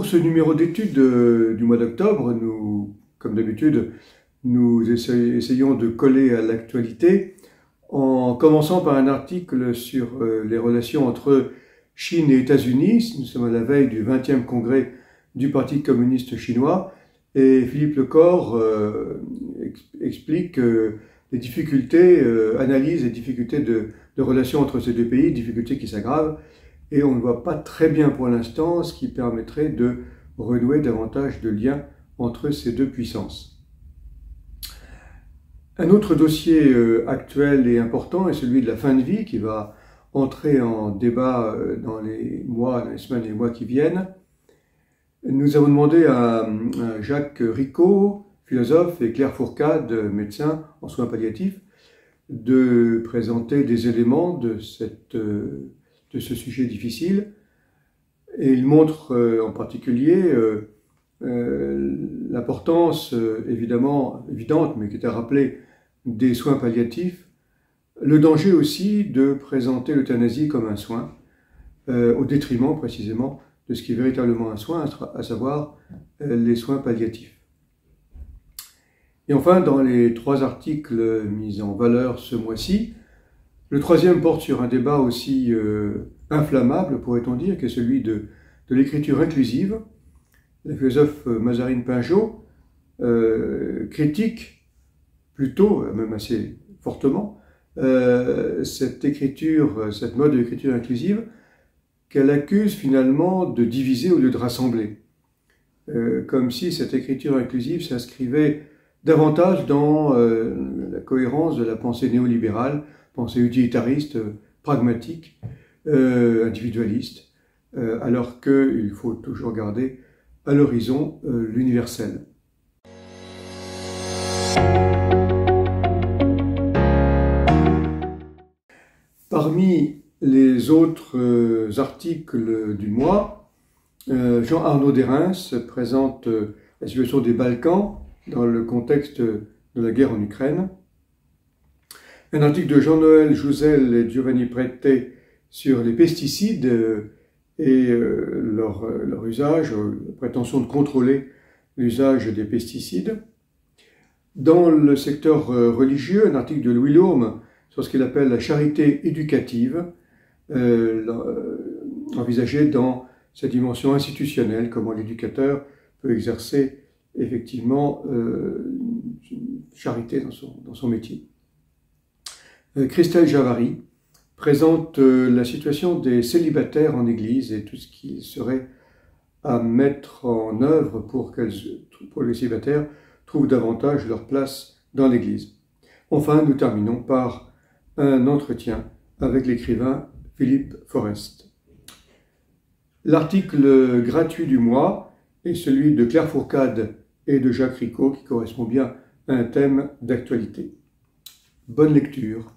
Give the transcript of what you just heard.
ce numéro d'étude du mois d'octobre, comme d'habitude, nous essayons de coller à l'actualité en commençant par un article sur les relations entre Chine et États-Unis. Nous sommes à la veille du 20e congrès du Parti communiste chinois et Philippe Lecor explique les difficultés, analyse les difficultés de relations entre ces deux pays, difficultés qui s'aggravent, et on ne voit pas très bien pour l'instant ce qui permettrait de renouer davantage de liens entre ces deux puissances. Un autre dossier actuel et important est celui de la fin de vie qui va entrer en débat dans les semaines et les mois qui viennent. Nous avons demandé à Jacques Ricot, philosophe, et Claire Fourcade, médecin en soins palliatifs, de présenter des éléments de ce sujet difficile. Et il montre en particulier l'importance évidemment évidente, mais qui est à rappeler, des soins palliatifs, le danger aussi de présenter l'euthanasie comme un soin, au détriment précisément de ce qui est véritablement un soin, à savoir les soins palliatifs. Et enfin, dans les 3 articles mis en valeur ce mois-ci, le 3e porte sur un débat aussi inflammable, pourrait-on dire, qui est celui de l'écriture inclusive. La philosophe Mazarine Pinjot critique plutôt, même assez fortement, cette mode de l'écriture inclusive, qu'elle accuse finalement de diviser au lieu de rassembler. Comme si cette écriture inclusive s'inscrivait davantage dans la cohérence de la pensée néolibérale, pensée utilitariste, pragmatique, individualiste, alors qu'il faut toujours garder à l'horizon l'universel. Parmi les autres articles du mois, Jean-Arnaud Derens présente la situation des Balkans dans le contexte de la guerre en Ukraine. Un article de Jean-Noël Jouzel et Giovanni Prete sur les pesticides et leur usage, la prétention de contrôler l'usage des pesticides. Dans le secteur religieux, un article de Louis Lourme sur ce qu'il appelle la charité éducative, envisagée dans sa dimension institutionnelle, comment l'éducateur peut exercer effectivement une charité dans son métier. Christelle Javary présente la situation des célibataires en Église et tout ce qu'il serait à mettre en œuvre pour que les célibataires trouvent davantage leur place dans l'Église. Enfin, nous terminons par un entretien avec l'écrivain Philippe Forest. L'article gratuit du mois est celui de Claire Fourcade et de Jacques Ricot qui correspond bien à un thème d'actualité. Bonne lecture.